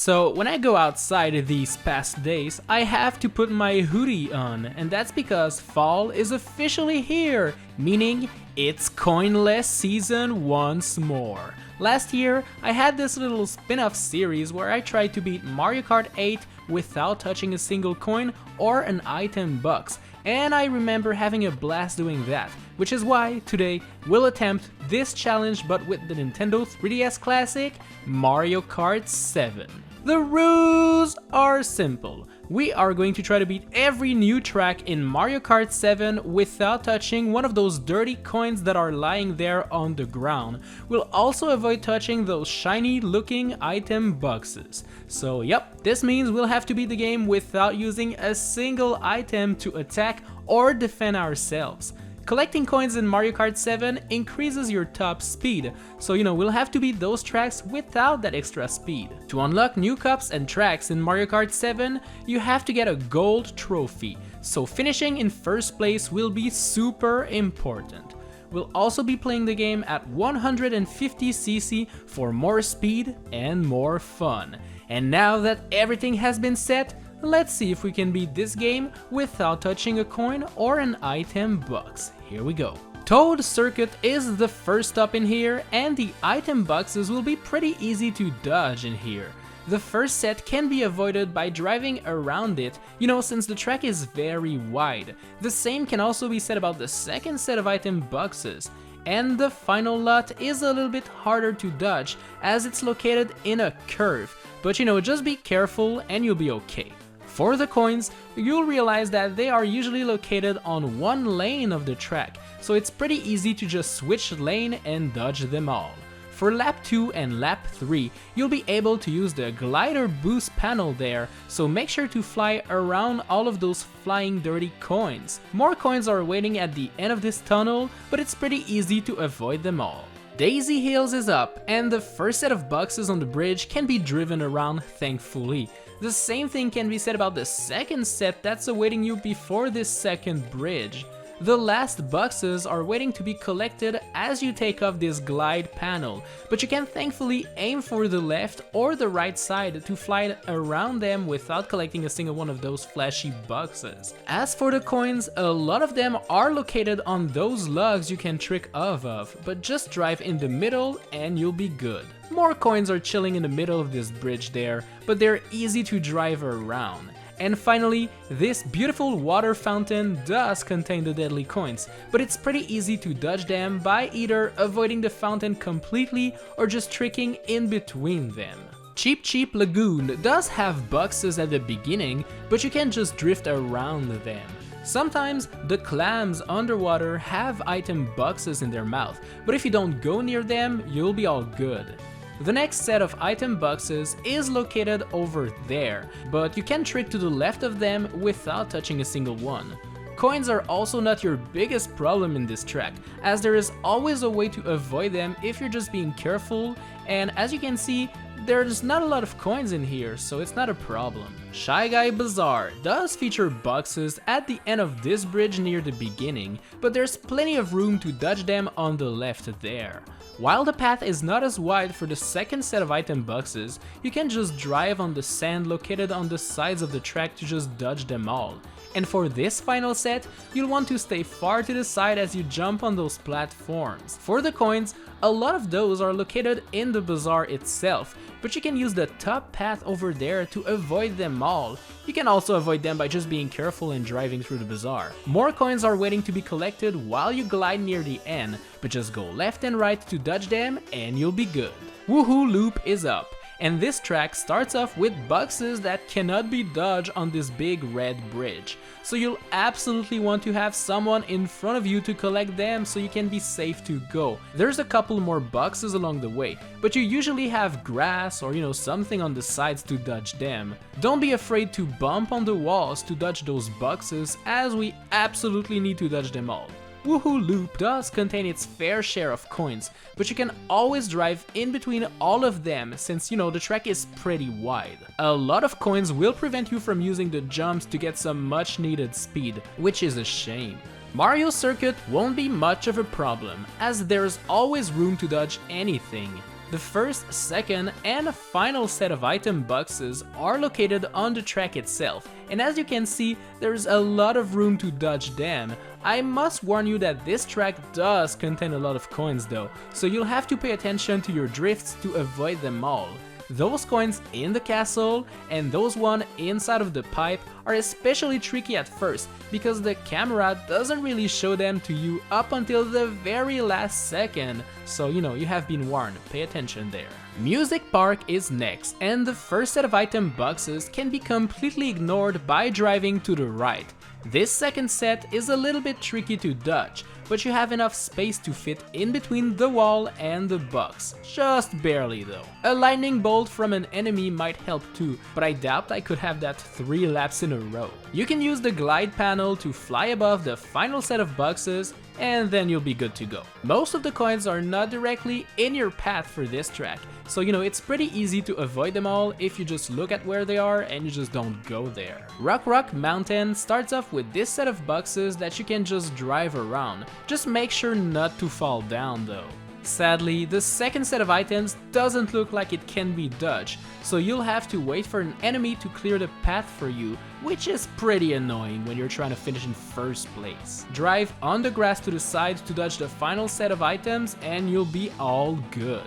So when I go outside these past days, I have to put my hoodie on, and that's because fall is officially here, meaning it's coinless season once more. Last year, I had this little spin-off series where I tried to beat Mario Kart 8 without touching a single coin or an item box, and I remember having a blast doing that, which is why today we'll attempt this challenge but with the Nintendo 3DS classic Mario Kart 7. The rules are simple. We are going to try to beat every new track in Mario Kart 7 without touching one of those dirty coins that are lying there on the ground. We'll also avoid touching those shiny looking item boxes. So yep, this means we'll have to beat the game without using a single item to attack or defend ourselves. Collecting coins in Mario Kart 7 increases your top speed, so we'll have to beat those tracks without that extra speed. To unlock new cups and tracks in Mario Kart 7, you have to get a gold trophy, so finishing in first place will be super important. We'll also be playing the game at 150cc for more speed and more fun. And now that everything has been set, let's see if we can beat this game without touching a coin or an item box. Here we go. Toad Circuit is the first stop in here, and the item boxes will be pretty easy to dodge in here. The first set can be avoided by driving around it, since the track is very wide. The same can also be said about the second set of item boxes. And the final lot is a little bit harder to dodge as it's located in a curve, but just be careful and you'll be okay. For the coins, you'll realize that they are usually located on one lane of the track, so it's pretty easy to just switch lane and dodge them all. For lap 2 and lap 3, you'll be able to use the glider boost panel there, so make sure to fly around all of those flying dirty coins. More coins are waiting at the end of this tunnel, but it's pretty easy to avoid them all. Daisy Hills is up, and the first set of boxes on the bridge can be driven around, thankfully. The same thing can be said about the second set that's awaiting you before this second bridge. The last boxes are waiting to be collected as you take off this glide panel, but you can thankfully aim for the left or the right side to fly around them without collecting a single one of those flashy boxes. As for the coins, a lot of them are located on those lugs you can trick off of, but just drive in the middle and you'll be good. More coins are chilling in the middle of this bridge there, but they're easy to drive around. And finally, this beautiful water fountain does contain the deadly coins, but it's pretty easy to dodge them by either avoiding the fountain completely or just tricking in between them. Cheep Lagoon does have boxes at the beginning, but you can just drift around them. Sometimes the clams underwater have item boxes in their mouth, but if you don't go near them, you'll be all good. The next set of item boxes is located over there, but you can trick to the left of them without touching a single one. Coins are also not your biggest problem in this track, as there is always a way to avoid them if you're just being careful, and as you can see, there's not a lot of coins in here, so it's not a problem. Guy Bazaar does feature boxes at the end of this bridge near the beginning, but there's plenty of room to dodge them on the left there. While the path is not as wide for the second set of item boxes, you can just drive on the sand located on the sides of the track to just dodge them all. And for this final set, you'll want to stay far to the side as you jump on those platforms. For the coins, a lot of those are located in the bazaar itself, but you can use the top path over there to avoid them all. You can also avoid them by just being careful and driving through the bazaar. More coins are waiting to be collected while you glide near the end, but just go left and right to dodge them and you'll be good. Woohoo Loop is up, and this track starts off with boxes that cannot be dodged on this big red bridge. So you'll absolutely want to have someone in front of you to collect them so you can be safe to go. There's a couple more boxes along the way, but you usually have grass or something on the sides to dodge them. Don't be afraid to bump on the walls to dodge those boxes, as we absolutely need to dodge them all. Woohoo Loop does contain its fair share of coins, but you can always drive in between all of them since the track is pretty wide. A lot of coins will prevent you from using the jumps to get some much needed speed, which is a shame. Mario Circuit won't be much of a problem, as there's always room to dodge anything. The first, second, and final set of item boxes are located on the track itself, and as you can see, there's a lot of room to dodge them. I must warn you that this track does contain a lot of coins though, so you'll have to pay attention to your drifts to avoid them all. Those coins in the castle and those one inside of the pipe are especially tricky at first because the camera doesn't really show them to you up until the very last second, so you have been warned, pay attention there. Music Park is next, and the first set of item boxes can be completely ignored by driving to the right. This second set is a little bit tricky to dodge, but you have enough space to fit in between the wall and the box, just barely though. A lightning bolt from an enemy might help too, but I doubt I could have that 3 laps in a row. You can use the glide panel to fly above the final set of boxes, and then you'll be good to go. Most of the coins are not directly in your path for this track, so it's pretty easy to avoid them all if you just look at where they are and you just don't go there. Rock Mountain starts off with this set of boxes that you can just drive around. Just make sure not to fall down though. Sadly, the second set of items doesn't look like it can be dodged, so you'll have to wait for an enemy to clear the path for you, which is pretty annoying when you're trying to finish in first place. Drive on the grass to the side to dodge the final set of items and you'll be all good.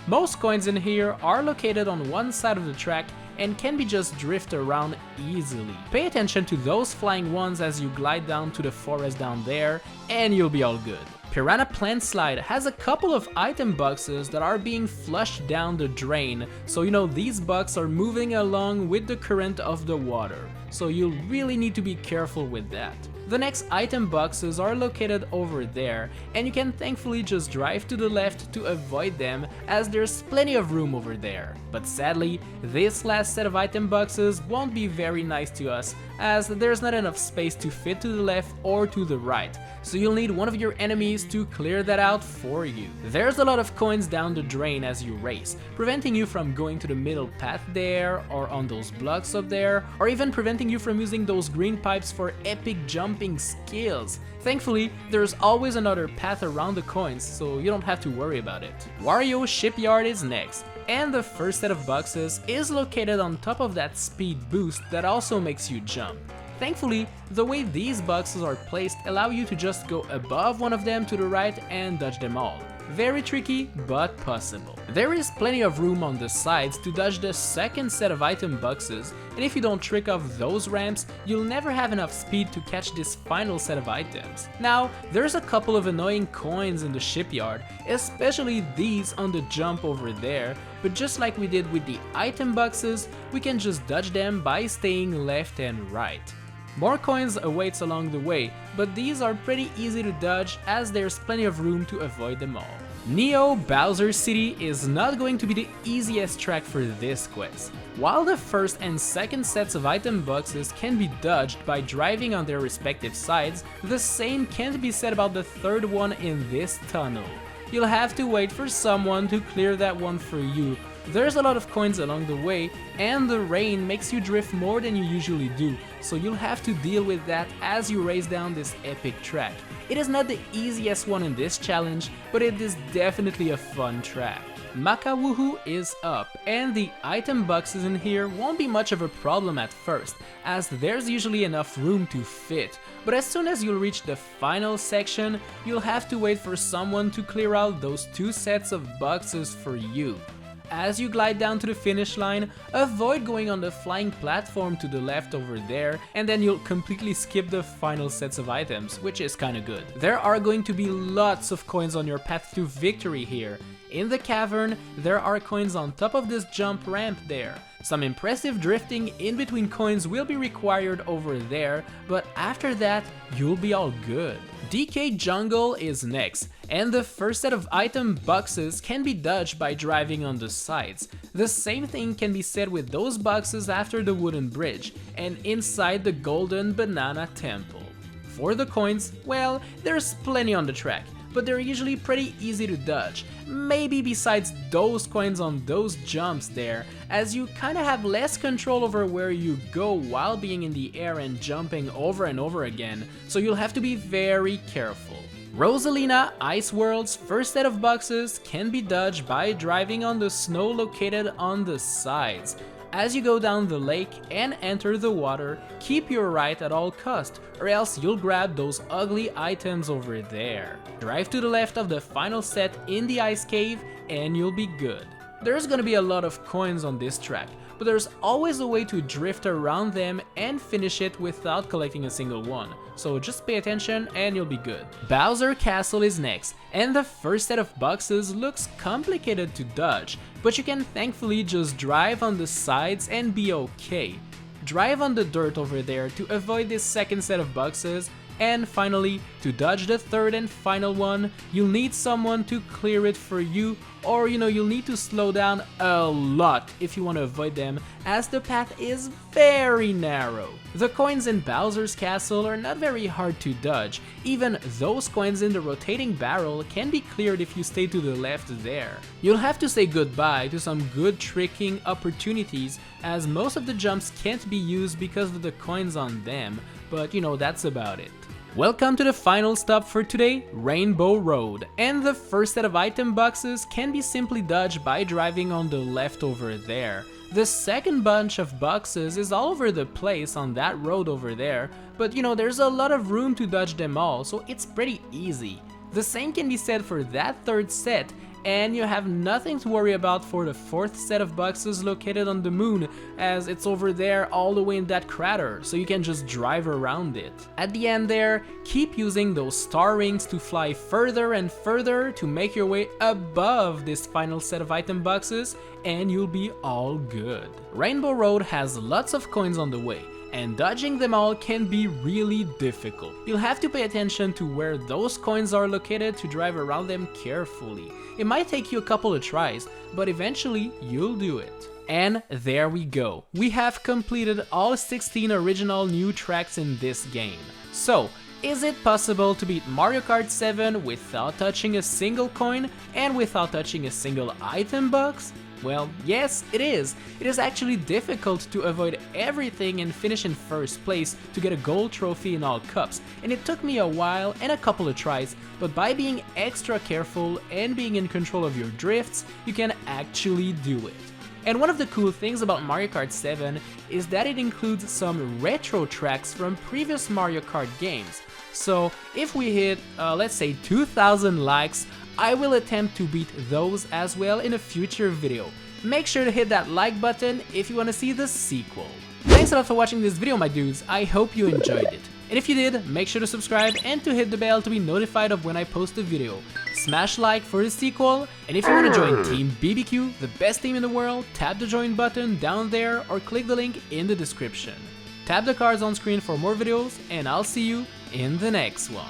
Most coins in here are located on one side of the track and can be just drifted around easily. Pay attention to those flying ones as you glide down to the forest down there and you'll be all good. Piranha Plant Slide has a couple of item boxes that are being flushed down the drain, so these bucks are moving along with the current of the water, so you'll really need to be careful with that. The next item boxes are located over there, and you can thankfully just drive to the left to avoid them as there's plenty of room over there. But sadly, this last set of item boxes won't be very nice to us as there's not enough space to fit to the left or to the right, so you'll need one of your enemies to clear that out for you. There's a lot of coins down the drain as you race, preventing you from going to the middle path there or on those blocks up there, or even preventing you from using those green pipes for epic jumping skills. Thankfully, there's always another path around the coins, so you don't have to worry about it. Wario Shipyard is next, and the first set of boxes is located on top of that speed boost that also makes you jump. Thankfully, the way these boxes are placed allow you to just go above one of them to the right and dodge them all. Very tricky, but possible. There is plenty of room on the sides to dodge the second set of item boxes, and if you don't trick off those ramps, you'll never have enough speed to catch this final set of items. Now, there's a couple of annoying coins in the shipyard, especially these on the jump over there, but just like we did with the item boxes, we can just dodge them by staying left and right. More coins awaits along the way, but these are pretty easy to dodge as there's plenty of room to avoid them all. Neo Bowser City is not going to be the easiest track for this quest. While the first and second sets of item boxes can be dodged by driving on their respective sides, the same can't be said about the third one in this tunnel. You'll have to wait for someone to clear that one for you. There's a lot of coins along the way, and the rain makes you drift more than you usually do, so you'll have to deal with that as you race down this epic track. It is not the easiest one in this challenge, but it is definitely a fun track. Maka Woohoo is up, and the item boxes in here won't be much of a problem at first, as there's usually enough room to fit, but as soon as you reach the final section, you'll have to wait for someone to clear out those 2 sets of boxes for you. As you glide down to the finish line, avoid going on the flying platform to the left over there, and then you'll completely skip the final sets of items, which is kinda good. There are going to be lots of coins on your path to victory here. In the cavern, there are coins on top of this jump ramp there. Some impressive drifting in between coins will be required over there, but after that, you'll be all good. DK Jungle is next, and the first set of item boxes can be dodged by driving on the sides. The same thing can be said with those boxes after the wooden bridge, and inside the golden banana temple. For the coins, well, there's plenty on the track, but they're usually pretty easy to dodge, maybe besides those coins on those jumps there, as you kinda have less control over where you go while being in the air and jumping over and over again, so you'll have to be very careful. Rosalina Ice World's first set of boxes can be dodged by driving on the snow located on the sides. As you go down the lake and enter the water, keep your right at all costs, or else you'll grab those ugly items over there. Drive to the left of the final set in the ice cave and you'll be good. There's gonna be a lot of coins on this track, but there's always a way to drift around them and finish it without collecting a single one, so just pay attention and you'll be good. Bowser Castle is next, and the first set of boxes looks complicated to dodge, but you can thankfully just drive on the sides and be okay. Drive on the dirt over there to avoid this second set of boxes, and finally, to dodge the third and final one, you'll need someone to clear it for you, or you'll need to slow down a lot if you want to avoid them, as the path is very narrow. The coins in Bowser's Castle are not very hard to dodge. Even those coins in the rotating barrel can be cleared if you stay to the left there. You'll have to say goodbye to some good tricking opportunities, as most of the jumps can't be used because of the coins on them, but that's about it. Welcome to the final stop for today, Rainbow Road, and the first set of item boxes can be simply dodged by driving on the left over there. The second bunch of boxes is all over the place on that road over there, but there's a lot of room to dodge them all, so it's pretty easy. The same can be said for that third set, and you have nothing to worry about for the fourth set of boxes located on the moon, as it's over there all the way in that crater, so you can just drive around it. At the end there, keep using those star rings to fly further and further to make your way above this final set of item boxes, and you'll be all good. Rainbow Road has lots of coins on the way, and dodging them all can be really difficult. You'll have to pay attention to where those coins are located to drive around them carefully. It might take you a couple of tries, but eventually you'll do it. And there we go. We have completed all 16 original new tracks in this game. So, is it possible to beat Mario Kart 7 without touching a single coin and without touching a single item box? Well, yes, it is. It is actually difficult to avoid everything and finish in first place to get a gold trophy in all cups, and it took me a while and a couple of tries, but by being extra careful and being in control of your drifts, you can actually do it. And one of the cool things about Mario Kart 7 is that it includes some retro tracks from previous Mario Kart games. So if we hit, let's say 2,000 likes, I will attempt to beat those as well in a future video. Make sure to hit that like button if you want to see the sequel. Thanks a lot for watching this video, my dudes. I hope you enjoyed it. And if you did, make sure to subscribe and to hit the bell to be notified of when I post a video. Smash like for the sequel, and if you want to join Team BBQ, the best team in the world, tap the join button down there or click the link in the description. Tap the cards on screen for more videos, and I'll see you in the next one.